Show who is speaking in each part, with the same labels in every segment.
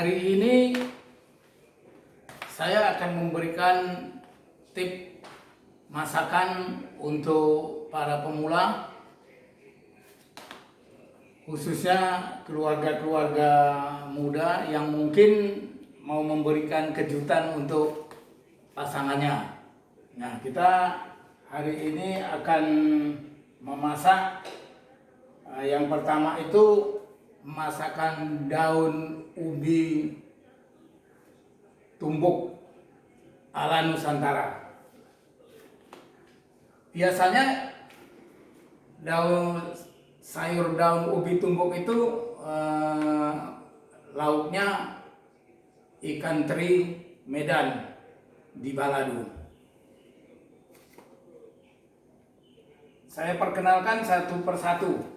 Speaker 1: Hari ini saya akan memberikan tip masakan untuk para pemula, khususnya keluarga-keluarga muda yang mungkin mau memberikan kejutan untuk pasangannya. Nah, kita hari ini akan memasak yang pertama itu masakan daun ubi tumbuk ala Nusantara. Biasanya sayur daun ubi tumbuk itu lauknya ikan teri Medan di balado. Saya perkenalkan satu persatu.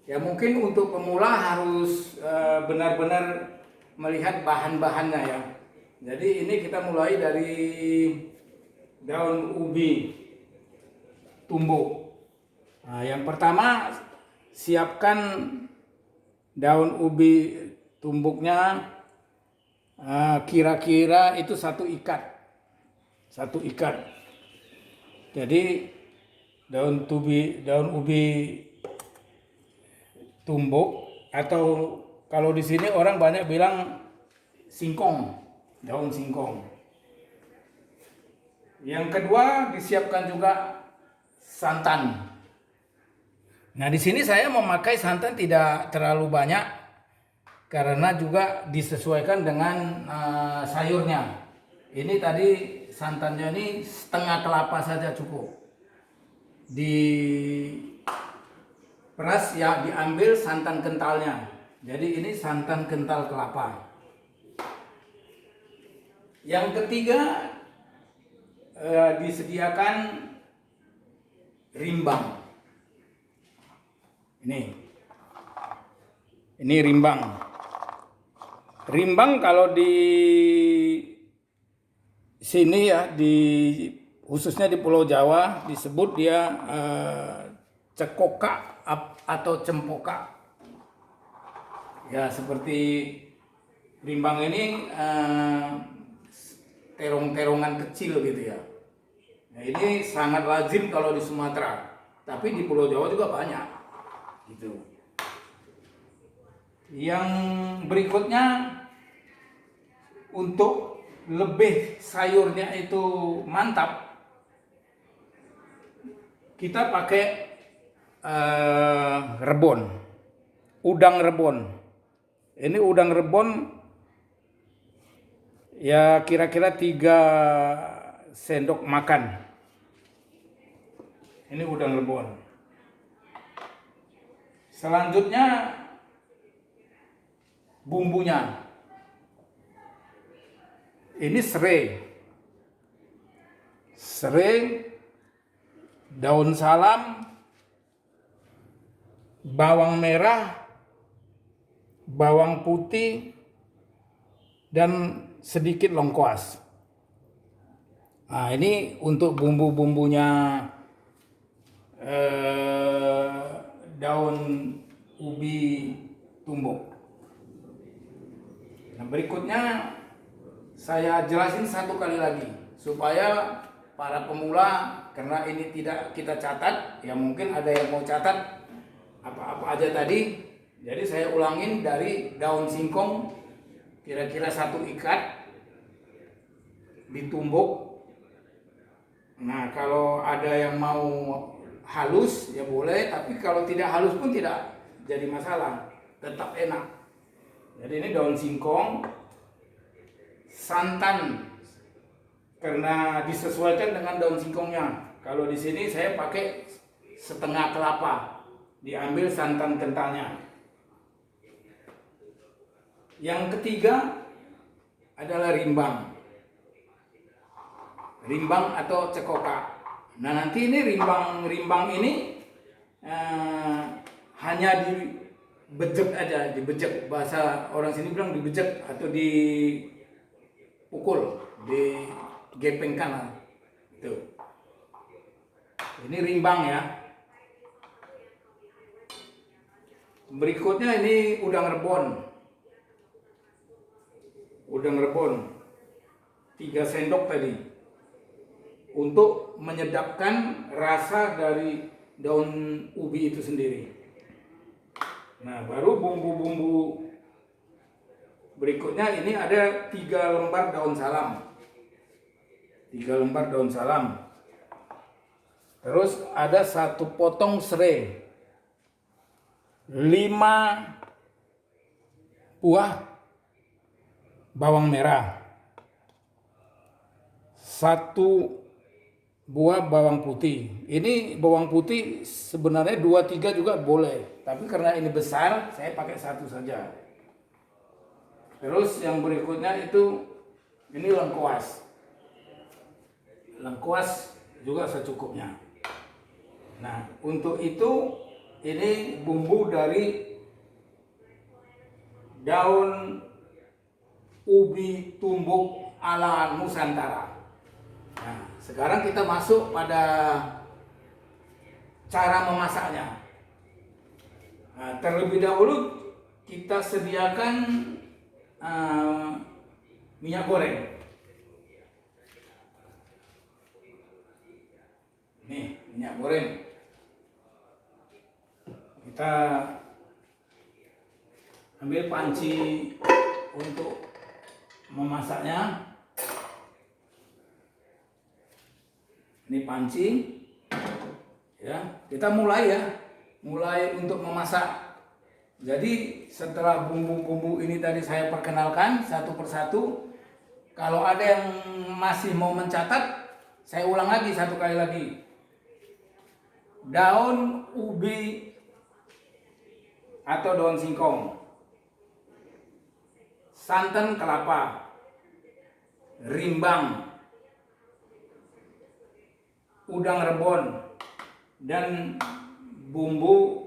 Speaker 1: Ya, mungkin untuk pemula harus benar-benar melihat bahan-bahannya ya. Jadi ini kita mulai dari daun ubi tumbuk. Nah, yang pertama siapkan daun ubi tumbuknya, kira-kira itu satu ikat. Jadi daun ubi tumbuk, atau kalau di sini orang banyak bilang singkong, daun singkong. Yang kedua disiapkan juga santan. Nah, di sini saya memakai santan tidak terlalu banyak karena juga disesuaikan dengan sayurnya. Ini tadi santannya ini setengah kelapa saja cukup. Di peras ya, diambil santan kentalnya. Jadi ini santan kental kelapa. Yang ketiga disediakan rimbang. Ini rimbang. Rimbang kalau di sini ya, khususnya di Pulau Jawa disebut dia cekoka atau cempoka. Ya, seperti rimbang ini terong-terongan kecil gitu ya. Nah, ini sangat lazim kalau di Sumatera, tapi di Pulau Jawa juga banyak gitu. Yang berikutnya, untuk lebih sayurnya itu mantap, kita pakai udang rebon. Ini udang rebon ya kira-kira 3 sendok makan. Ini udang rebon. Selanjutnya bumbunya. Ini serai, daun salam, bawang merah, bawang putih, dan sedikit lengkuas. Nah, ini untuk bumbu-bumbunya daun ubi tumbuk. Nah, berikutnya saya jelasin satu kali lagi supaya para pemula, karena ini tidak kita catat, ya mungkin ada yang mau catat apa-apa aja tadi. Jadi saya ulangin, dari daun singkong kira-kira 1 ikat ditumbuk. Nah, kalau ada yang mau halus ya boleh, tapi kalau tidak halus pun tidak jadi masalah, tetap enak. Jadi ini daun singkong, santan karena disesuaikan dengan daun singkongnya. Kalau di sini saya pakai setengah kelapa, diambil santan kentalnya. Yang ketiga adalah rimbang atau cekoka. Nah, nanti ini rimbang ini hanya dibejek aja, bahasa orang sini bilang dibejek atau dipukul, digepengkan itu. Ini rimbang ya. Berikutnya ini udang rebon. udang rebon 3 sendok tadi untuk menyedapkan rasa dari daun ubi itu sendiri. Nah, baru bumbu-bumbu berikutnya ini ada 3 lembar daun salam. 3 lembar daun salam. Terus ada 1 potong serai. 5 buah bawang merah. 1 buah bawang putih. Ini bawang putih sebenarnya 2-3 juga boleh. Tapi karena ini besar, saya pakai 1 saja. Terus yang berikutnya itu ini lengkuas. Lengkuas juga secukupnya. Nah, untuk itu ini bumbu dari daun ubi tumbuk ala Nusantara. Nah, sekarang kita masuk pada cara memasaknya. Nah, terlebih dahulu kita sediakan minyak goreng. Nih, minyak goreng. Kita ambil panci untuk memasaknya. Ini panci. Ya, kita mulai ya. Mulai untuk memasak. Jadi setelah bumbu-bumbu ini tadi saya perkenalkan satu persatu. Kalau ada yang masih mau mencatat, saya ulang lagi 1 kali lagi. Daun ubi atau daun singkong, santan kelapa, rimbang, udang rebon, dan bumbu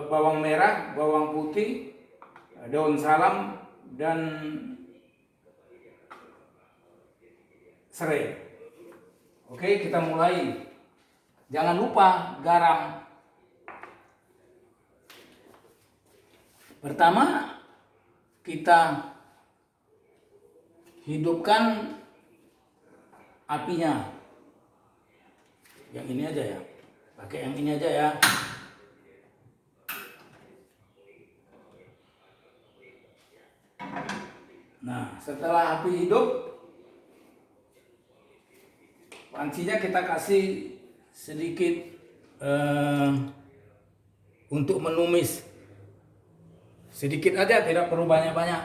Speaker 1: bawang merah, bawang putih, daun salam, dan serai. Oke, kita mulai. Jangan lupa garam. Pertama, kita hidupkan apinya. Yang ini aja ya. Pakai yang ini aja ya. Nah, setelah api hidup, pancinya kita kasih sedikit untuk menumis. Sedikit aja, tidak perlu banyak-banyak.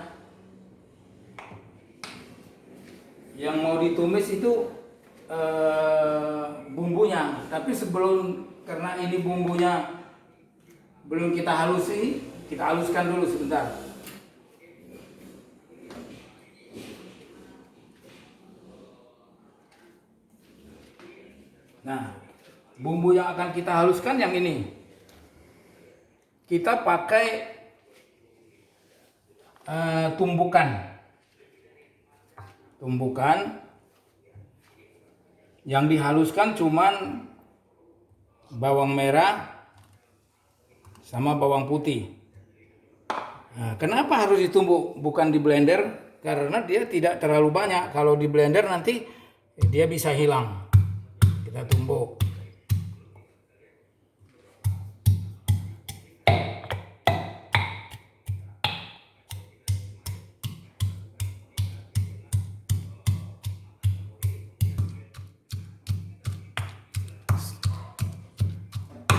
Speaker 1: Yang mau ditumis itu bumbunya. Tapi sebelum, karena ini bumbunya belum kita halusi, kita haluskan dulu sebentar. Nah, bumbu yang akan kita haluskan yang ini. Kita pakai tumbukan. Yang dihaluskan cuman bawang merah sama bawang putih. Nah, kenapa harus ditumbuk bukan di blender? Karena dia tidak terlalu banyak. Kalau di blender nanti dia bisa hilang. Kita tumbuk.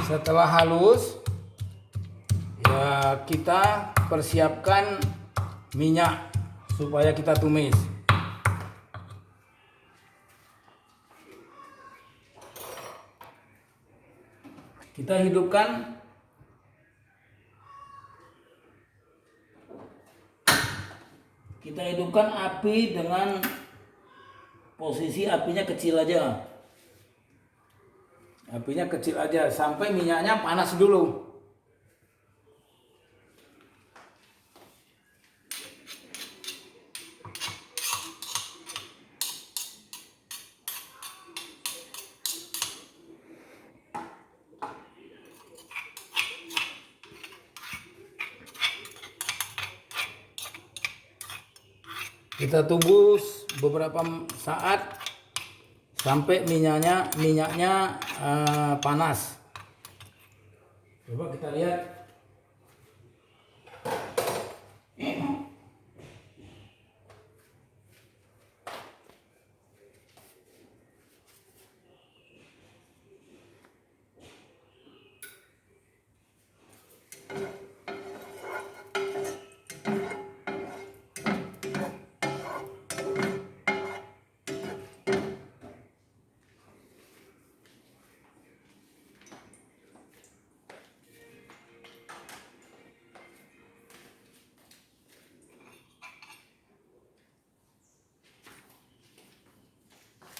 Speaker 1: Setelah halus, ya kita persiapkan minyak supaya kita tumis. Kita hidupkan api dengan posisi apinya kecil aja. Apinya kecil aja sampai minyaknya panas dulu. Kita tunggu beberapa saat sampai minyaknya panas. Coba kita lihat.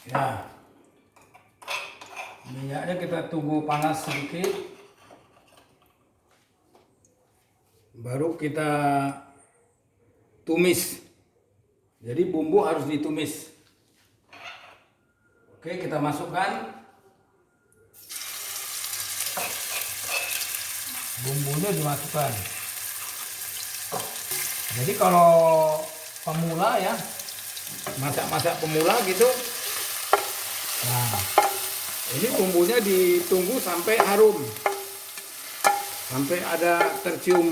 Speaker 1: Ya, minyaknya kita tunggu panas sedikit, baru kita tumis. Jadi bumbu harus ditumis. Oke, kita masukkan bumbunya, dimasukkan. Jadi kalau pemula ya, masak-masak pemula gitu. Nah, ini bumbunya ditunggu sampai harum, sampai ada tercium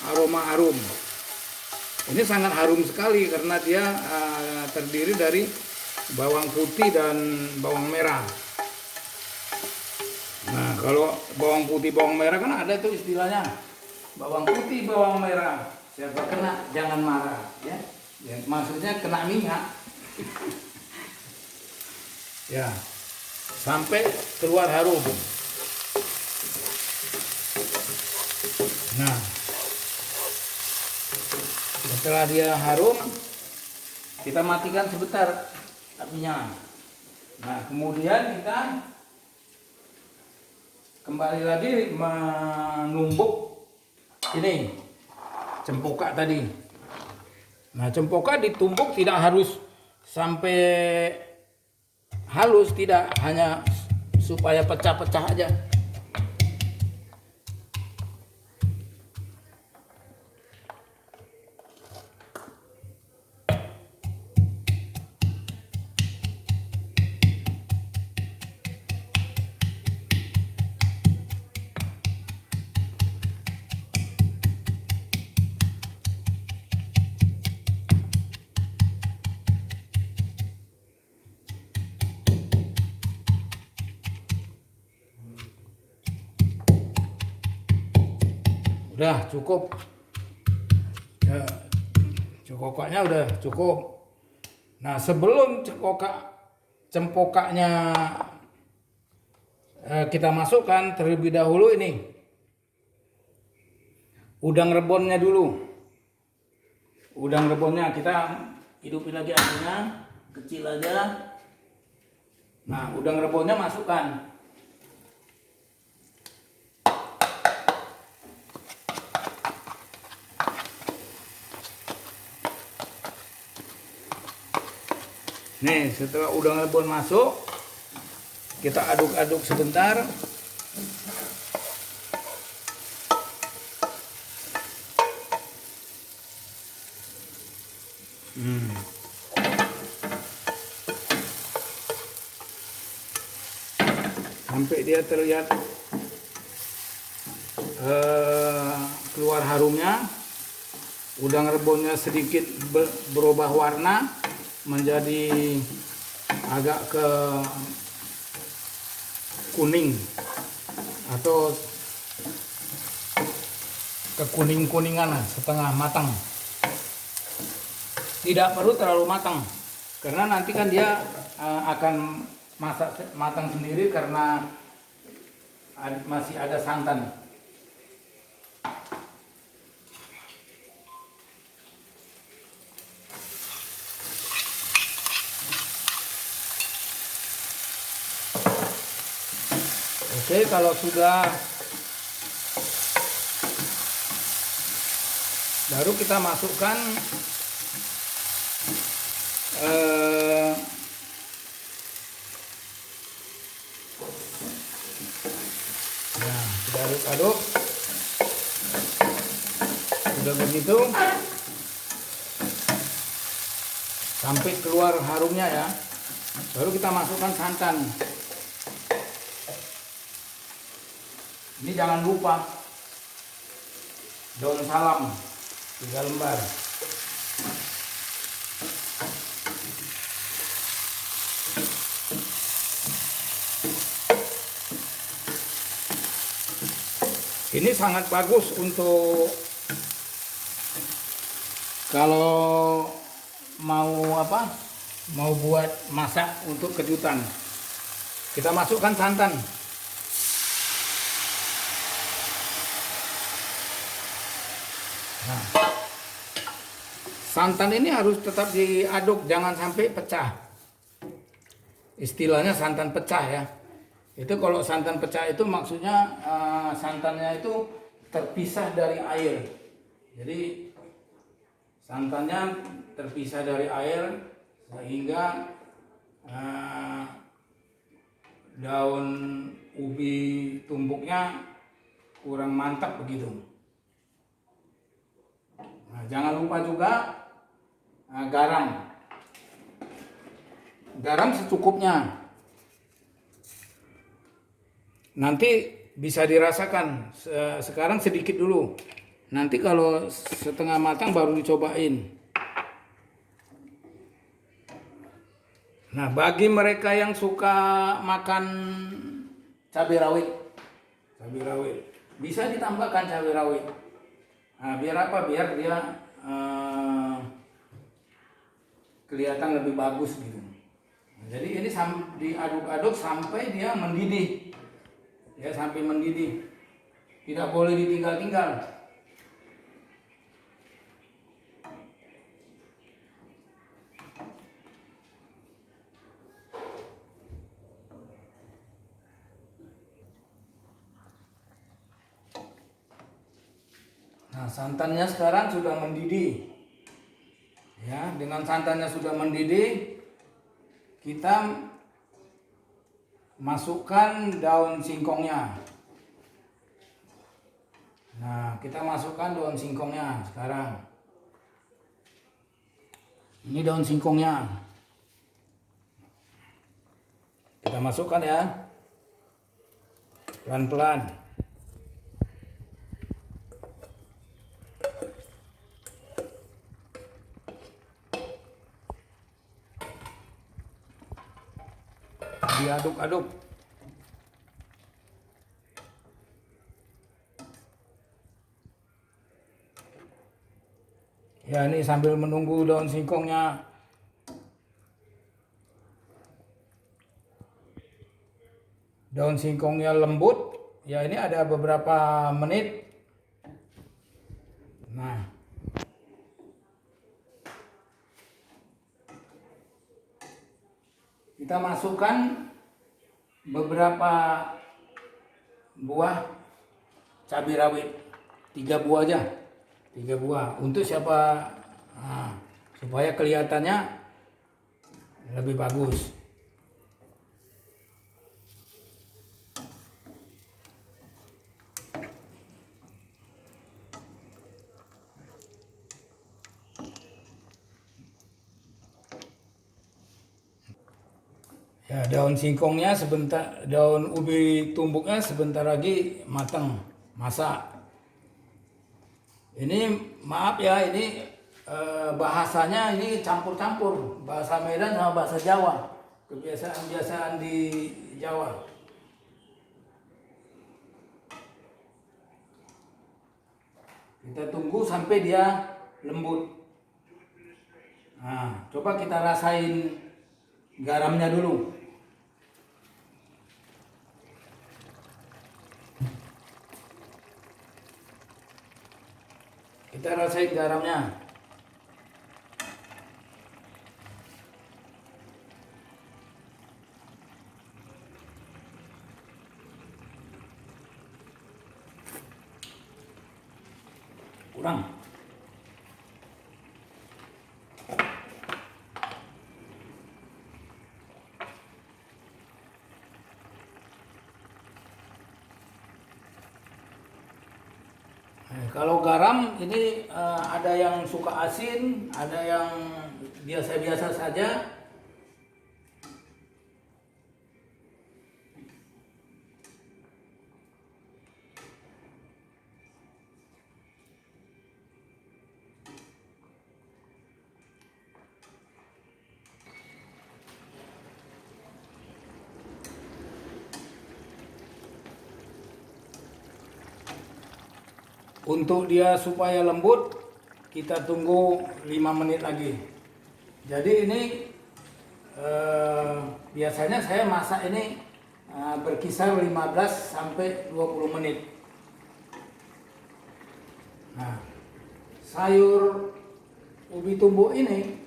Speaker 1: aroma harum. Ini sangat harum sekali karena dia terdiri dari bawang putih dan bawang merah. Nah, kalau bawang putih bawang merah kan ada tuh istilahnya, bawang putih bawang merah, siapa kena jangan marah, ya. Maksudnya kena minyak. Ya, sampai keluar harum. Nah, setelah dia harum, kita matikan sebentar apinya. Nah, kemudian kita kembali lagi menumbuk ini cempokak tadi. Nah, cempokak ditumbuk tidak harus sampai halus, tidak, hanya supaya pecah-pecah aja. Udah cukup ya, cempokaknya udah cukup. Nah, sebelum cempokaknya kita masukkan, terlebih dahulu ini udang rebonnya dulu. Udang rebonnya kita hidupin lagi apinya, kecil aja. Nah, udang rebonnya masukkan. Nih, setelah udang rebon masuk, kita aduk-aduk sebentar. Sampai dia terlihat keluar harumnya. Udang rebonnya sedikit berubah warna menjadi agak ke kuning atau kekuning-kuningan, setengah matang. Tidak perlu terlalu matang karena nanti kan dia akan matang sendiri karena masih ada santan. Oke, kalau sudah, baru kita masukkan nah, kita aduk-aduk. Sudah begitu, sampai keluar harumnya ya. Baru kita masukkan santan. Ini jangan lupa daun salam 3 lembar. Ini sangat bagus untuk kalau mau mau buat masak untuk kejutan. Kita masukkan santan. Nah, santan ini harus tetap diaduk, jangan sampai pecah. Istilahnya santan pecah ya. Itu kalau santan pecah itu maksudnya santannya itu terpisah dari air. Jadi santannya terpisah dari air sehingga daun ubi tumbuknya kurang mantap begitu. Nah, jangan lupa juga garam. Garam secukupnya. Nanti bisa dirasakan, sekarang sedikit dulu. Nanti kalau setengah matang baru dicobain. Nah, bagi mereka yang suka makan cabai rawit, bisa ditambahkan cabai rawit. Nah, biar apa? Biar dia kelihatan lebih bagus gitu. Nah, jadi ini diaduk-aduk sampai dia mendidih. Ya, sampai mendidih. Tidak boleh ditinggal-tinggal. Nah, santannya sekarang sudah mendidih. Ya, dengan santannya sudah mendidih, kita masukkan daun singkongnya. Nah, kita masukkan daun singkongnya sekarang. Ini daun singkongnya. Kita masukkan ya. Pelan-pelan. Diaduk-aduk. Ya, ini sambil menunggu daun singkongnya lembut. Ya, ini ada beberapa menit. Nah, kita masukkan beberapa buah cabai rawit, 3 buah aja, 3 buah untuk siapa, supaya kelihatannya lebih bagus. Ya, daun singkongnya sebentar, daun ubi tumbuknya sebentar lagi matang, masak. Ini maaf ya, ini bahasanya ini campur-campur, bahasa Medan sama bahasa Jawa, kebiasaan-kebiasaan di Jawa. Kita tunggu sampai dia lembut. Nah, coba kita rasain garamnya dulu. Kita rasain garamnya. Kurang. Kalau garam ini ada yang suka asin, ada yang biasa-biasa saja. Untuk dia supaya lembut, kita tunggu 5 menit lagi. Jadi ini biasanya saya masak ini berkisar 15 sampai 20 menit. Nah, sayur ubi tumbuk ini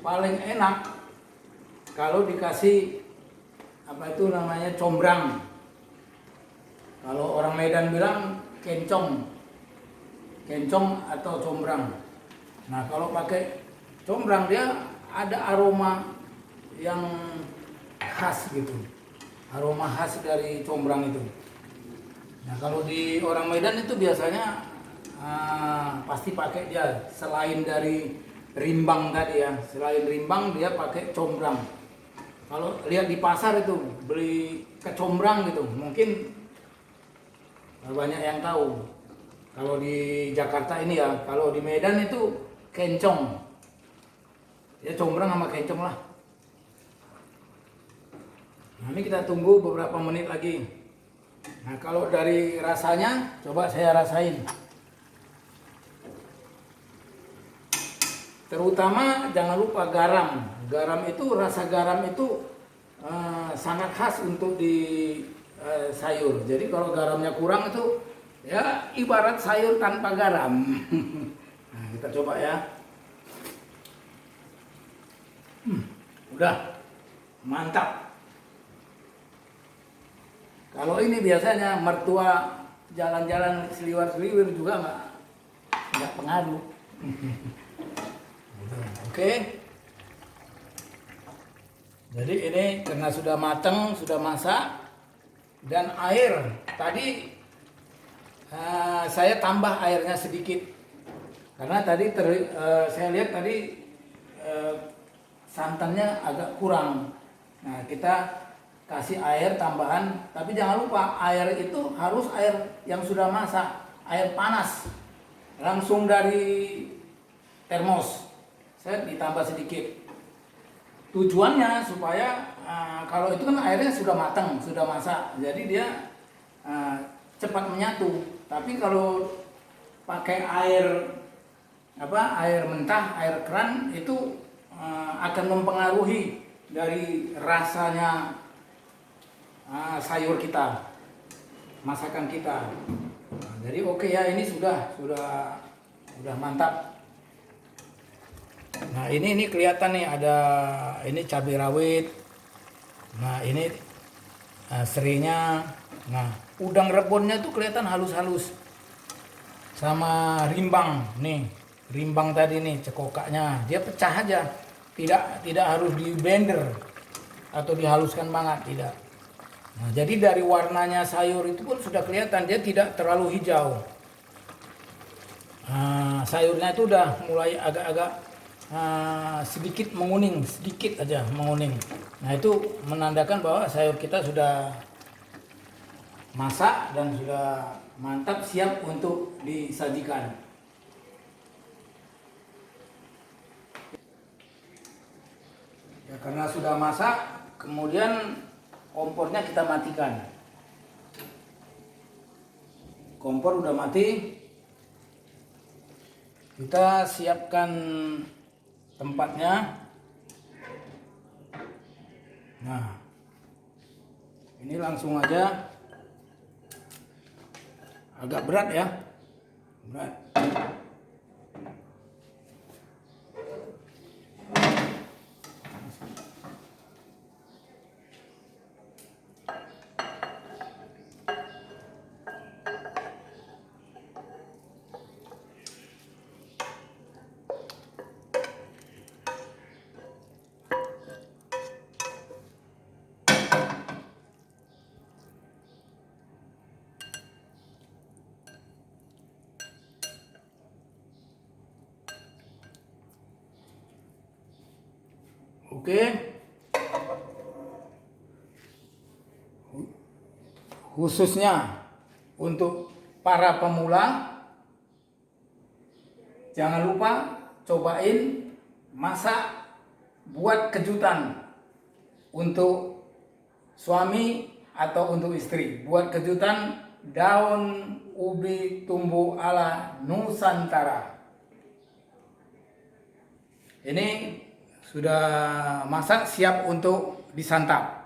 Speaker 1: paling enak kalau dikasih apa itu namanya combrang. Kalau orang Medan bilang kencong atau combrang. Nah, kalau pakai combrang dia ada aroma yang khas gitu, aroma khas dari combrang itu. Nah, kalau di orang Medan itu biasanya pasti pakai dia, selain dari rimbang tadi ya, selain rimbang dia pakai combrang. Kalau lihat di pasar itu beli kecombrang gitu, mungkin banyak yang tahu. Kalau di Jakarta ini ya, kalau di Medan itu kencong. Ya combrang sama kencong lah. Nah, ini kita tunggu beberapa menit lagi. Nah, kalau dari rasanya, coba saya rasain. Terutama jangan lupa garam. Garam itu, rasa garam itu sangat khas untuk di sayur. Jadi kalau garamnya kurang itu ya ibarat sayur tanpa garam. Nah, kita coba ya. Udah mantap. Kalau ini biasanya mertua jalan-jalan seliwar-seliwir juga nggak pengaruh. Oke. Jadi ini karena sudah matang, sudah masak, dan air tadi saya tambah airnya sedikit karena tadi saya lihat tadi santannya agak kurang. Nah, kita kasih air tambahan, tapi jangan lupa air itu harus air yang sudah masak, air panas langsung dari termos. Saya ditambah sedikit. Tujuannya supaya kalau itu kan airnya sudah matang, sudah masak, jadi dia cepat menyatu. Tapi kalau pakai air mentah, air keran itu akan mempengaruhi dari rasanya sayur kita, masakan kita. Nah, jadi oke ya, ini sudah mantap. Nah, ini kelihatan nih ada ini cabai rawit. Nah, ini serinya. Nah, udang rebonnya tuh kelihatan halus-halus. Sama rimbang nih. Rimbang tadi nih cekokaknya. Dia pecah aja. Tidak harus di blender atau dihaluskan banget, tidak. Nah, jadi dari warnanya sayur itu pun sudah kelihatan dia tidak terlalu hijau. Sayurnya itu udah mulai agak-agak sedikit menguning, sedikit aja menguning. Nah, itu menandakan bahwa sayur kita sudah masak dan sudah mantap, siap untuk disajikan. Ya, karena sudah masak, kemudian kompornya kita matikan. Kompor udah mati. Kita siapkan tempatnya. Nah, ini langsung aja. Agak berat ya, berat. Oke. Khususnya untuk para pemula, jangan lupa cobain masak, buat kejutan untuk suami atau untuk istri. Buat kejutan daun ubi tumbuh ala Nusantara. Ini sudah masak, siap untuk disantap.